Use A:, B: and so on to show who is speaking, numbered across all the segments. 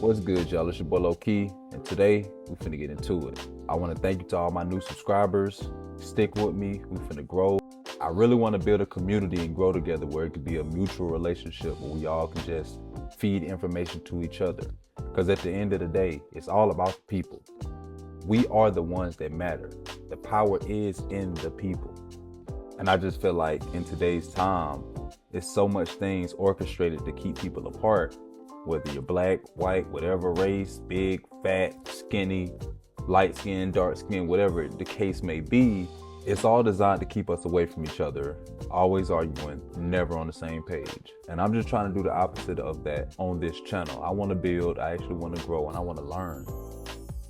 A: What's good, y'all? It's your boy Low Key, and today we finna get into it. I want to thank you to all my new subscribers. Stick with me, we finna grow. I really want to build a community and grow together where it could be a mutual relationship where we all can just feed information to each other. Because at the end of the day, it's all about the people. We are the ones that matter. The power is in the people. And I just feel like in today's time, there's so much things orchestrated to keep people apart. Whether you're black, white, whatever race, big, fat, skinny, light skin, dark skin, whatever the case may be, it's all designed to keep us away from each other, always arguing, never on the same page. And I'm just trying to do the opposite of that on this channel. I want to build, I actually want to grow, and I want to learn.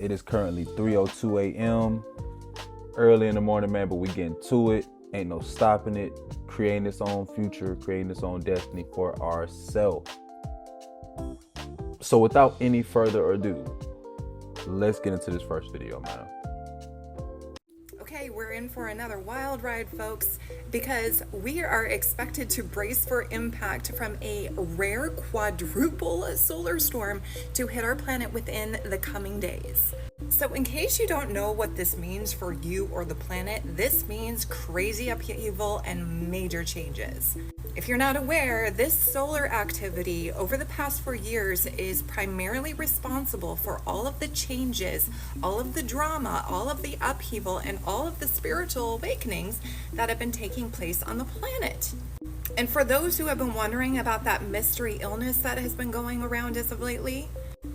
A: It is currently 3:02 a.m. early in the morning, man, but we getting to it. Ain't no stopping it. Creating its own future, creating its own destiny for ourselves. So without any further ado, let's get into this first video, man.
B: Okay, we're in for another wild ride, folks, because we are expected to brace for impact from a rare quadruple solar storm to hit our planet within the coming days. So in case you don't know what this means for you or the planet, this means crazy upheaval and major changes. If you're not aware, this solar activity over the past 4 years is primarily responsible for all of the changes, all of the drama, all of the upheaval, and all of the spiritual awakenings that have been taking place on the planet. And for those who have been wondering about that mystery illness that has been going around as of lately,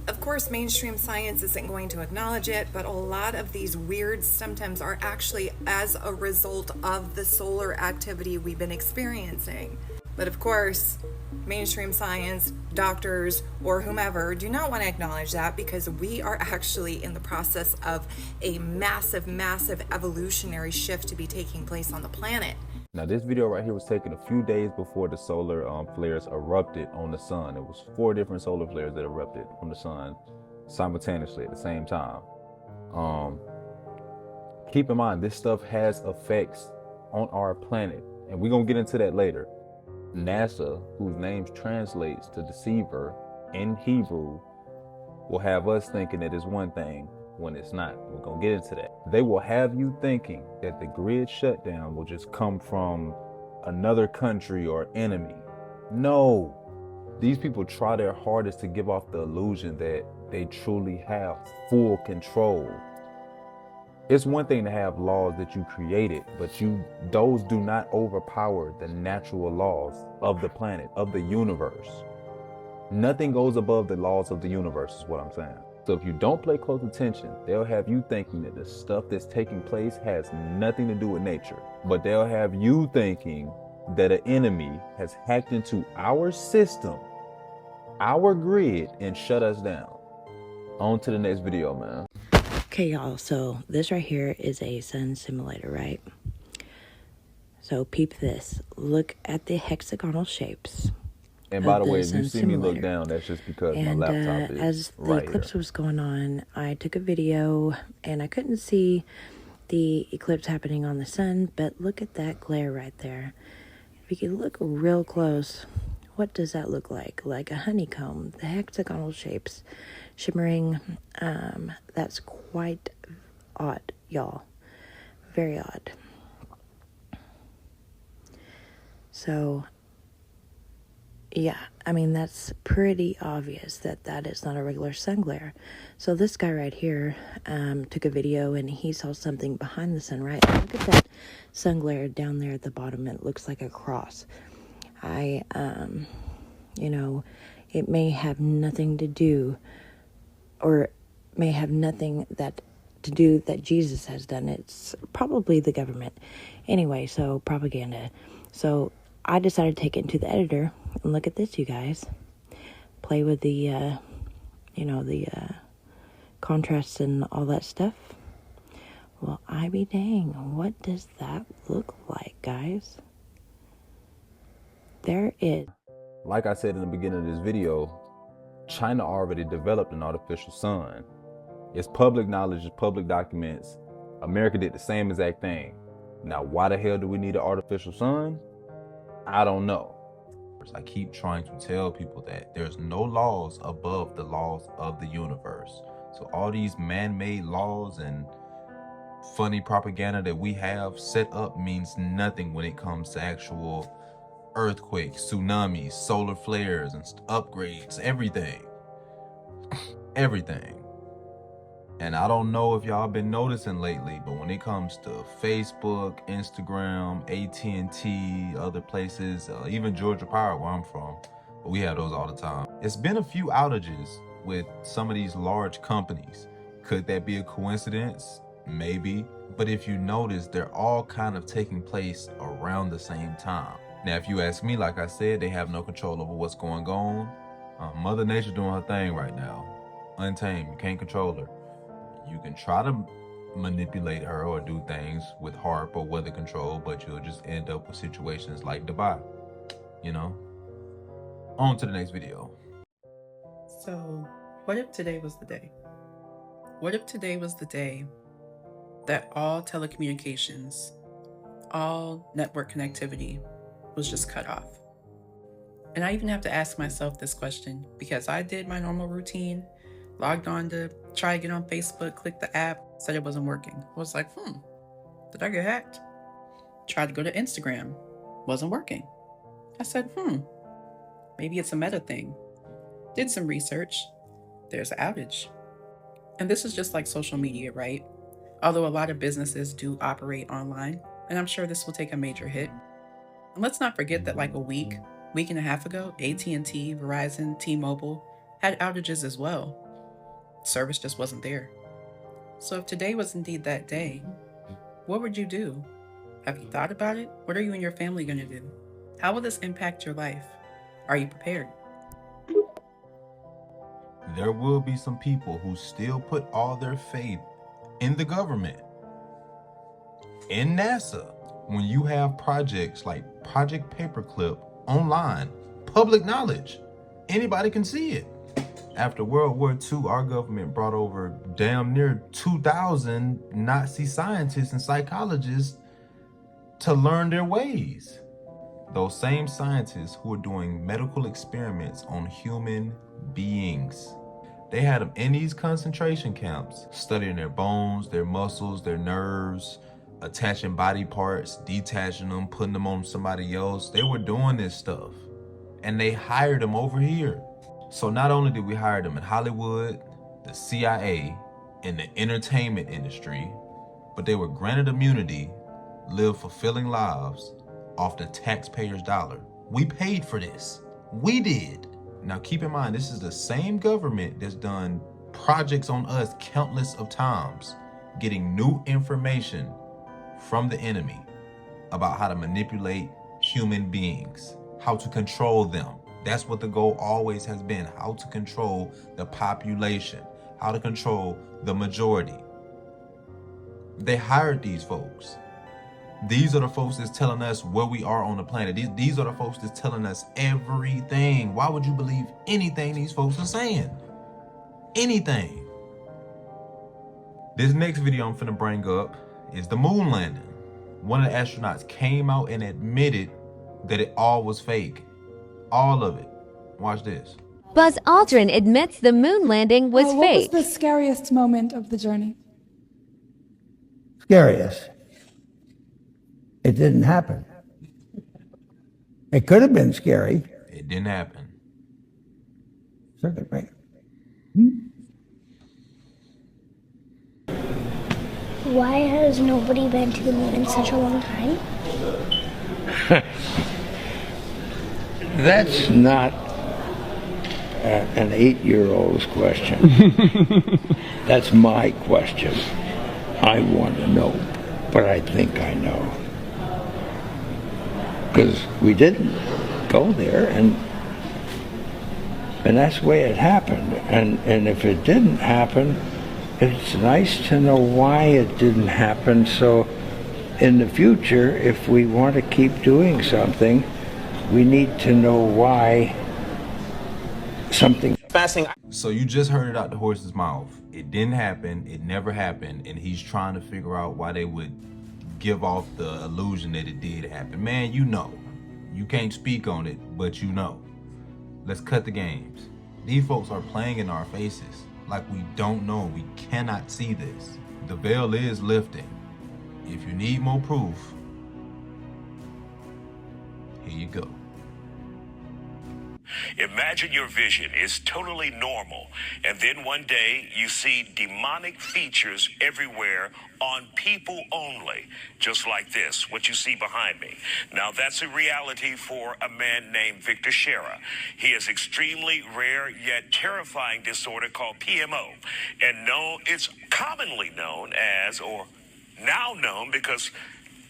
B: of course, mainstream science isn't going to acknowledge it, but a lot of these weird symptoms are actually as a result of the solar activity we've been experiencing. But of course, mainstream science, doctors, or whomever do not want to acknowledge that because we are actually in the process of a massive, massive evolutionary shift to be taking place on the planet.
A: Now this video right here was taken a few days before the solar flares erupted on the sun. It was 4 different solar flares that erupted on the sun simultaneously at the same time. Keep in mind, this stuff has effects on our planet, and we're gonna get into that later. NASA, whose name translates to deceiver in Hebrew, will have us thinking that it's one thing when it's not. We're gonna get into that. They will have you thinking that the grid shutdown will just come from another country or enemy. No, these people try their hardest to give off the illusion that they truly have full control. It's one thing to have laws that you created, but those do not overpower the natural laws of the planet, of the universe. Nothing goes above the laws of the universe is what I'm saying. So if you don't pay close attention, they'll have you thinking that the stuff that's taking place has nothing to do with nature. But they'll have you thinking that an enemy has hacked into our system, our grid, and shut us down. On to the next video, man.
C: Okay, y'all, so this right here is a sun simulator, right? So peep this. Look at the hexagonal shapes.
A: And by the way, if you see me look down, that's just because my laptop is
C: as the
A: right
C: eclipse
A: here.
C: was going on, I took a video and I couldn't see the eclipse happening on the sun, but look at that glare right there. If you can look real close, what does that look like? Like a honeycomb, the hexagonal shapes shimmering. That's quite odd, y'all. Very odd. So yeah, I mean, that's pretty obvious that that is not a regular sun glare. So this guy right here took a video and he saw something behind the sun, right? Look at that sun glare down there at the bottom. It looks like a cross. You know, it may have nothing to do, or may have nothing that Jesus has done. It's probably the government. Anyway, so propaganda. So I decided to take it into the editor and look at this, you guys. Play with the, contrasts and all that stuff. Well, I be dang, what does that look like, guys? There is.
A: Like I said in the beginning of this video, China already developed an artificial sun. It's public knowledge, it's public documents. America did the same exact thing. Now, why the hell do we need an artificial sun? I don't know. I keep trying to tell people that there's no laws above the laws of the universe. So all these man-made laws and funny propaganda that we have set up means nothing when it comes to actual earthquakes, tsunamis, solar flares, and upgrades, everything. Everything. And I don't know if y'all been noticing lately, but when it comes to Facebook, Instagram, AT&T, other places, even Georgia Power, where I'm from, we have those all the time. It's been a few outages with some of these large companies. Could that be a coincidence? Maybe. But if you notice, they're all kind of taking place around the same time. Now, if you ask me, like I said, they have no control over what's going on. Mother Nature doing her thing right now. Untamed, you can't control her. You can try to manipulate her or do things with HARP or weather control, but you'll just end up with situations like Dubai, you know? On to the next video.
D: So, what if today was the day? What if today was the day that all telecommunications, all network connectivity was just cut off? And I even have to ask myself this question because I did my normal routine, logged on to try to get on Facebook, clicked the app, said it wasn't working. I was like, did I get hacked? Tried to go to Instagram, wasn't working. I said, maybe it's a meta thing. Did some research, there's an outage. And this is just like social media, right? Although a lot of businesses do operate online, and I'm sure this will take a major hit. And let's not forget that like a week and a half ago, AT&T, Verizon, T-Mobile had outages as well. Service just wasn't there. So if today was indeed that day, what would you do? Have you thought about it? What are you and your family going to do? How will this impact your life? Are you prepared?
A: There will be some people who still put all their faith in the government, in NASA. When you have projects like Project Paperclip online, public knowledge, anybody can see it. After World War II, our government brought over damn near 2,000 Nazi scientists and psychologists to learn their ways. Those same scientists who were doing medical experiments on human beings. They had them in these concentration camps, studying their bones, their muscles, their nerves, attaching body parts, detaching them, putting them on somebody else. They were doing this stuff. And they hired them over here. So not only did we hire them in Hollywood, the CIA, and the entertainment industry, but they were granted immunity, live fulfilling lives off the taxpayers' dollar. We paid for this. We did. Now keep in mind, this is the same government that's done projects on us countless of times, getting new information from the enemy about how to manipulate human beings, how to control them. That's what the goal always has been, how to control the population, how to control the majority. They hired these folks. These are the folks that's telling us where we are on the planet. These are the folks that's telling us everything. Why would you believe anything these folks are saying? Anything. This next video I'm finna bring up is the moon landing. One of the astronauts came out and admitted that it all was fake. All of it. Watch this.
E: Buzz Aldrin admits the moon landing was fake.
F: What was the scariest moment of the journey?
G: Scariest. It didn't happen. It could have been scary.
A: It didn't happen.
G: Circuit breaker.
H: Why has nobody been to the moon in such a long time?
G: That's not an 8-year-old's question. That's my question. I want to know, but I think I know. Because we didn't go there, and that's the way it happened. And if it didn't happen, it's nice to know why it didn't happen, so in the future, if we want to keep doing something, we need to know why something.
A: So you just heard it out the horse's mouth. It didn't happen, it never happened, and he's trying to figure out why they would give off the illusion that it did happen. Man, you know You can't speak on it, but you know. Let's cut the games. These folks are playing in our faces like we don't know. We cannot see this. The veil is lifting. If you need more proof, here you go.
I: Imagine your vision is totally normal, and then one day you see demonic features everywhere on people only, just like this, what you see behind me. Now, that's a reality for a man named Victor Shera. He has extremely rare yet terrifying disorder called PMO, and it's commonly known as, or now known because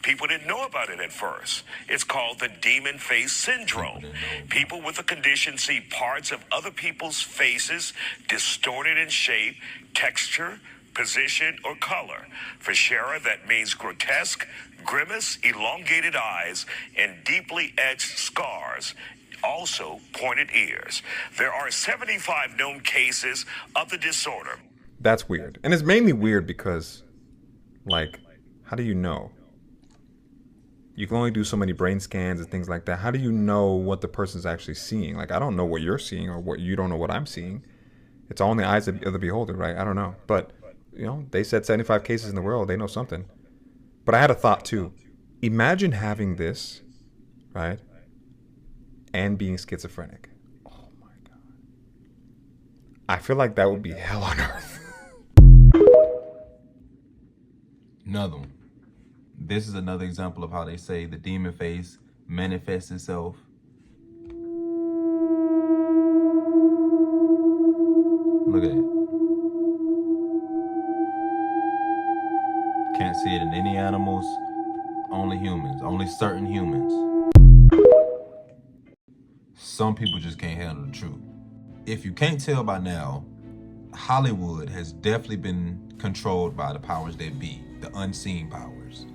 I: people didn't know about it at first. It's called the demon face syndrome. People with the condition see parts of other people's faces distorted in shape, texture, position, or color. For Shera, that means grotesque, grimace, elongated eyes, and deeply etched scars. Also, pointed ears. There are 75 known cases of the disorder.
J: That's weird. And it's mainly weird because, like, how do you know? You can only do so many brain scans and things like that. How do you know what the person's actually seeing? Like, I don't know what you're seeing, or what you don't know what I'm seeing. It's all in the eyes of the beholder, right? I don't know. But, you know, they said 75 cases in the world. They know something. But I had a thought, too. Imagine having this, right, and being schizophrenic. Oh, my God. I feel like that would be hell on earth.
A: Another one. This is another example of how they say the demon face manifests itself. Look at it. Can't see it in any animals, only humans, only certain humans. Some people just can't handle the truth. If you can't tell by now, Hollywood has definitely been controlled by the powers that be, the unseen powers.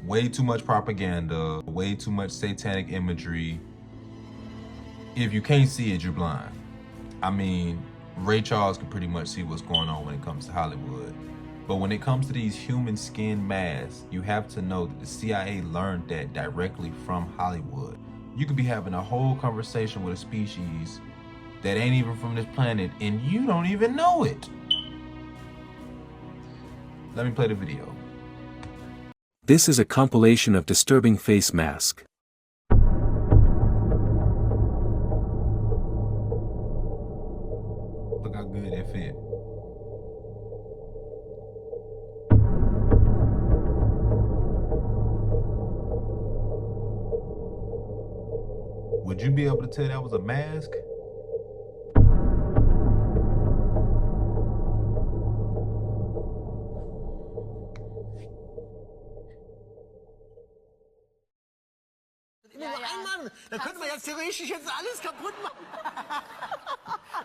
A: Way too much propaganda, way too much satanic imagery. If you can't see it, you're blind. I mean, Ray Charles can pretty much see what's going on when it comes to Hollywood. But when it comes to these human skin masks, you have to know that the CIA learned that directly from Hollywood. You could be having a whole conversation with a species that ain't even from this planet, and you don't even know it. Let me play the video.
K: This is a compilation of disturbing face mask.
A: Look how good it fit. Would you be able to tell that was a mask?
L: Nur ein Mann. Da könnte man jetzt theoretisch jetzt alles kaputt machen.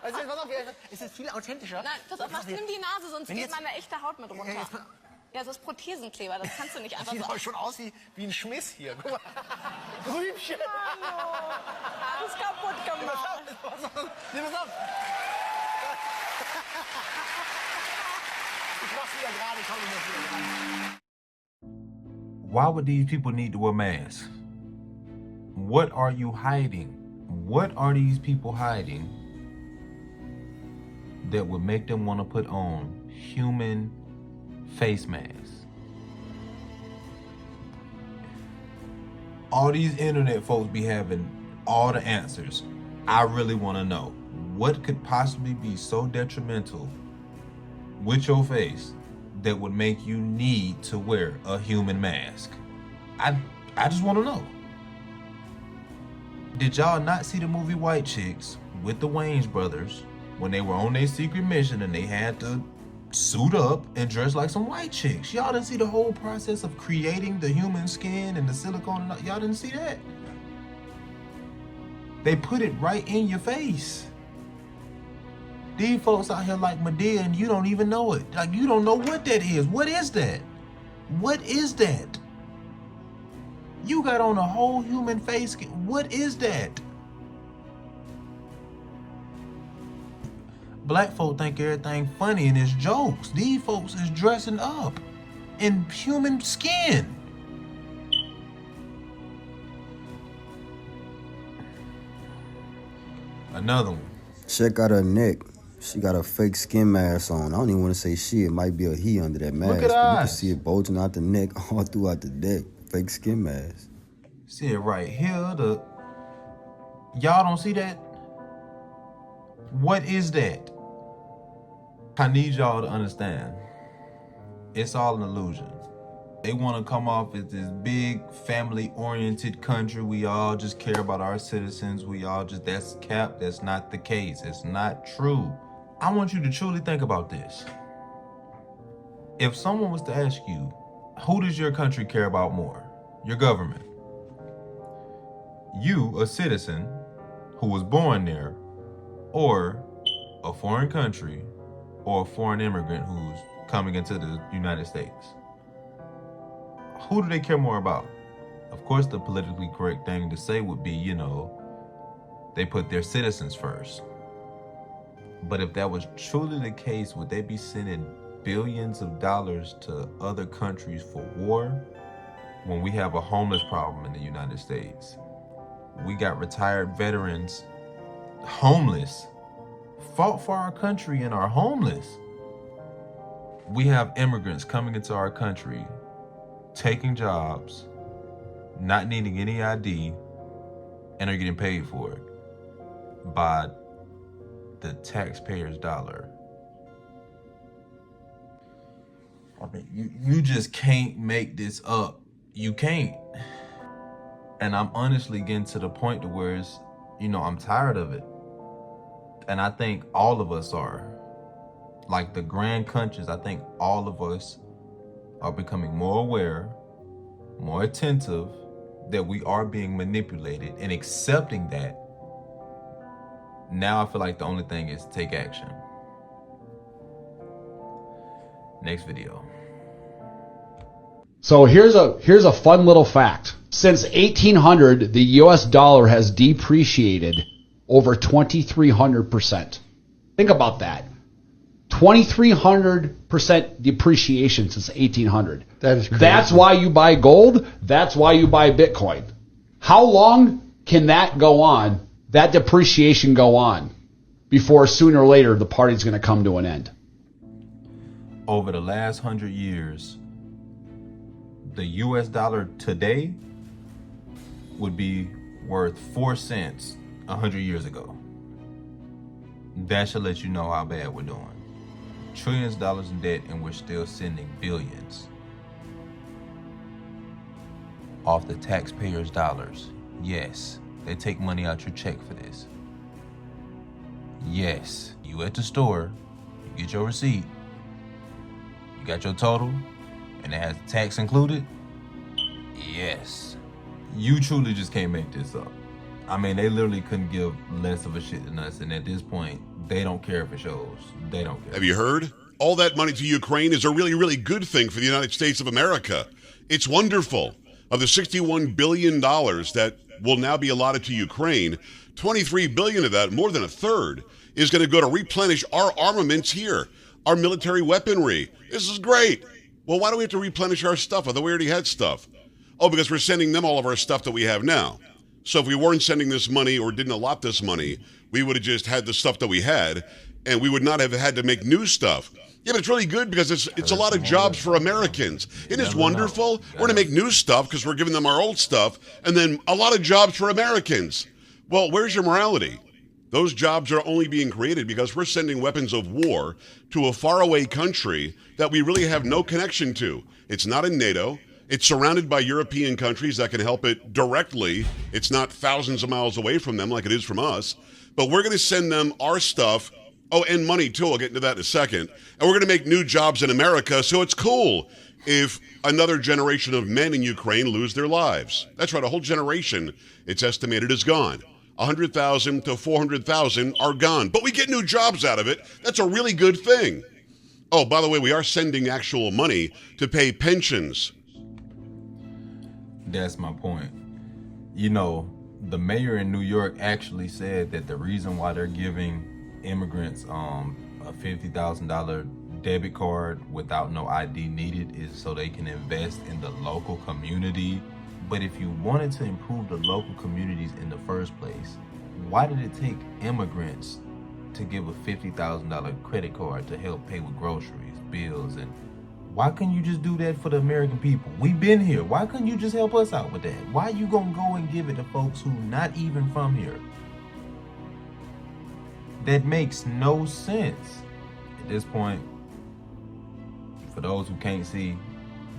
L: Also jetzt, pass auf, es ist viel authentischer.
M: Nein, pass auf, nimm die Nase, sonst geht meine echte Haut mit runter. Ja, das ist Prothesenkleber, das kannst du nicht einfach so.
L: Das sieht doch schon aus wie ein Schmiss hier. Guck mal. Grübchen.
M: Hallo. Alles kaputt gemacht.
L: Nimm es auf. Ich mach's wieder gerade, komm ich wieder dran.
A: Why would these people need to wear masks? What are you hiding? What are these people hiding that would make them want to put on human face masks? All these internet folks be having all the answers. I really want to know what could possibly be so detrimental with your face that would make you need to wear a human mask. I just want to know. Did y'all not see the movie White Chicks with the Wayans brothers when they were on their secret mission and they had to suit up and dress like some white chicks? Y'all didn't see the whole process of creating the human skin and the silicone? Y'all didn't see that? They put it right in your face. These folks out here like Medea and you don't even know it. Like, you don't know what that is. What is that? What is that? You got on a whole human face. What is that? Black folk think everything funny and it's jokes. These folks is dressing up in human skin. Another one.
N: Check out her neck. She got a fake skin mask on. I don't even want to say she. It might be a he under that mask.
A: Look at her
N: but you can
A: eyes.
N: see it bulging out the neck all throughout the neck. Fake skin mask.
A: See it right here. Y'all don't see that? What is that? I need y'all to understand. It's all an illusion. They want to come off as this big family-oriented country. We all just care about our citizens. We all just, that's cap. That's not the case. It's not true. I want you to truly think about this. If someone was to ask you, who does your country care about more? Your government. You, a citizen who was born there, or a foreign country, or a foreign immigrant who's coming into the United States. Who do they care more about? Of course, the politically correct thing to say would be, you know, they put their citizens first. But if that was truly the case, would they be sending billions of dollars to other countries for war when we have a homeless problem in the United States? We got retired veterans, homeless, fought for our country and are homeless. We have immigrants coming into our country, taking jobs, not needing any ID, and are getting paid for it by the taxpayer's dollar. I mean, you just can't make this up. You can't. And I'm honestly getting to the point to where it's, you know, I'm tired of it. And I think all of us are. Like the grand countries, I think all of us are becoming more aware, more attentive that we are being manipulated, and accepting that. Now I feel like the only thing is to take action. Next video.
O: So here's a fun little fact. Since 1800, the US dollar has depreciated over 2,300%. Think about that. 2,300% depreciation since 1800.
P: That is crazy.
O: That's why you buy gold. That's why you buy Bitcoin. How long can that go on, that depreciation go on, before sooner or later the party's going to come to an end?
A: Over the last 100 years, the US dollar today would be worth 4 cents 100 years ago. That should let you know how bad we're doing. Trillions of dollars in debt, and we're still sending billions off the taxpayers' dollars. Yes, they take money out your check for this. Yes, you at the store, you get your receipt, you got your total, and it has tax included. Yes, you truly just can't make this up. I mean, they literally couldn't give less of a shit than us, and at this point, they don't care if it shows. They don't care.
Q: Have you heard? All that money to Ukraine is a really, really good thing for the United States of America. It's wonderful. Of the $61 billion that will now be allotted to Ukraine, $23 billion of that, more than a third, is going to go to replenish our armaments here, our military weaponry. This is great. Well, why do we have to replenish our stuff? I thought we already had stuff. Oh, because we're sending them all of our stuff that we have now. So if we weren't sending this money or didn't allot this money, we would have just had the stuff that we had, and we would not have had to make new stuff. Yeah, but it's really good because it's a lot of jobs for Americans. Isn't this wonderful? We're going to make new stuff because we're giving them our old stuff, and then a lot of jobs for Americans. Well, where's your morality? Those jobs are only being created because we're sending weapons of war to a faraway country that we really have no connection to. It's not in NATO. It's surrounded by European countries that can help it directly. It's not thousands of miles away from them like it is from us. But we're going to send them our stuff. Oh, and money, too. I'll get into that in a second. And we're going to make new jobs in America, so it's cool if another generation of men in Ukraine lose their lives. That's right, a whole generation, it's estimated, is gone. 100,000 to 400,000 are gone. But we get new jobs out of it. That's a really good thing. Oh, by the way, we are sending actual money to pay pensions.
A: That's my point. You know, the mayor in New York actually said that the reason why they're giving immigrants a $50,000 debit card without no ID needed is so they can invest in the local community. But if you wanted to improve the local communities in the first place, Why did it take immigrants to give a $50,000 credit card to help pay with groceries, bills, and why couldn't you just do that for the American people? We've been here. Why couldn't you just help us out with that? Why you gonna go and give it to folks who not even from here? That makes no sense. At this point, for those who can't see,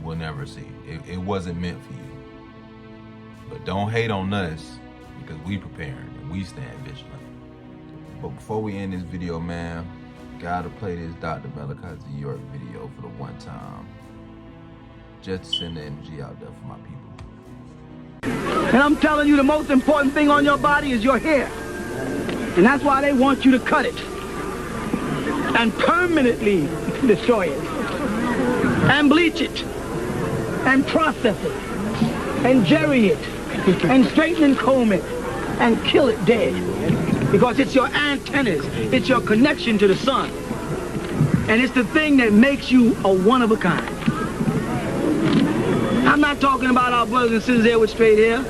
A: will never see. It wasn't meant for you. But don't hate on us because we preparing and we stand vigilant. But before we end this video, man, gotta play this Dr. Malachi York video for the one time. Just to send the energy out there for my people.
P: And I'm telling you, the most important thing on your body is your hair. And that's why they want you to cut it. And permanently destroy it. And bleach it. And process it. And jerry it. And straighten and comb it. And kill it dead. Because it's your antennas. It's your connection to the sun. And it's the thing that makes you a one of a kind. I'm not talking about our brothers and sisters here with straight hair.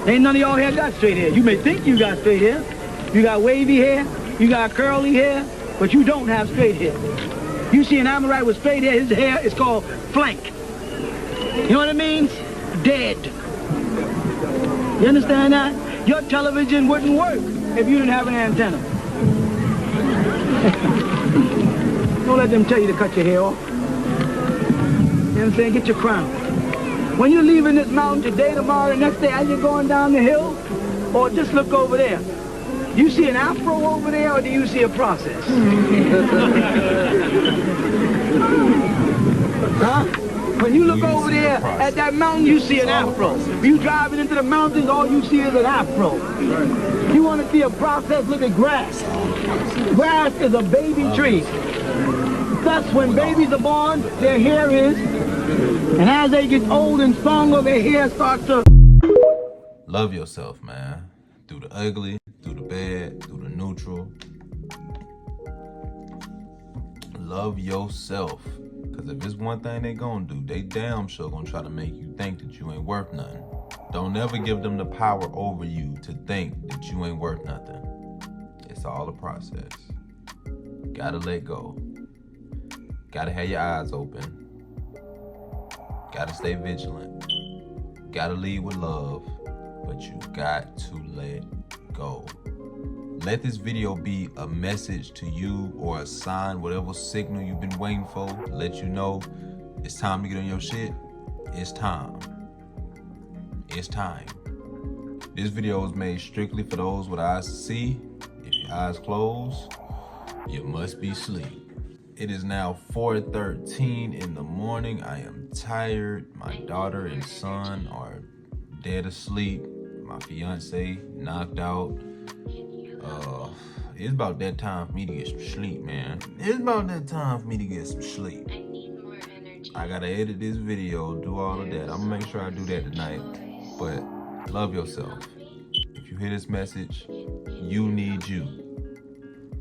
P: Ain't none of y'all here got straight hair. You may think you got straight hair. You got wavy hair. You got curly hair. But you don't have straight hair. You see an Amorite with straight hair, his hair is called flank. You know what it means? Dead. You understand that? Your television wouldn't work if you didn't have an antenna. Don't let them tell you to cut your hair off. You know what I'm saying? Get your crown. When you're leaving this mountain today, tomorrow, the next day, as you're going down the hill, or just look over there. You see an afro over there, or do you see a process? Huh? When you look over there at that mountain, you see an afro. You driving into the mountains, all you see is an afro. You want to see a process, look at grass. Grass is a baby tree. That's when babies are born, their hair is. And as they get old and stronger, their hair starts to...
A: Love yourself, man. Through the ugly, through the bad, through the neutral. Love yourself. Because if it's one thing they gonna do, they damn sure gonna try to make you think that you ain't worth nothing. Don't ever give them the power over you to think that you ain't worth nothing. It's all a process. Gotta let go. Gotta have your eyes open. Gotta stay vigilant. Gotta lead with love. But you got to let go. Let this video be a message to you or a sign, whatever signal you've been waiting for, to let you know it's time to get on your shit. It's time. It's time. This video was made strictly for those with eyes to see. If your eyes closed, you must be asleep. It is now 4:13 in the morning. I am tired. My daughter and son are dead asleep. My fiance knocked out. It's about that time for me to get some sleep, man. It's about that time for me to get some sleep. I gotta edit this video, do all of that. I'm gonna make sure I do that tonight. But love yourself. If you hear this message, you need you.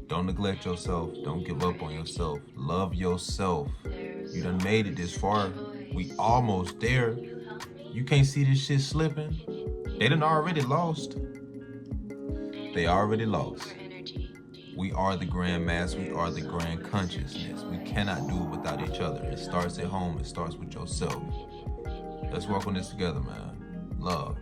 A: Don't neglect yourself. Don't give up on yourself. Love yourself. You done made it this far. We almost there. You can't see this shit slipping. They done already lost. They already lost. We are the grand mass. We are the grand consciousness. We cannot do it without each other. It starts at home. It starts with yourself. Let's work on this together, man. Love.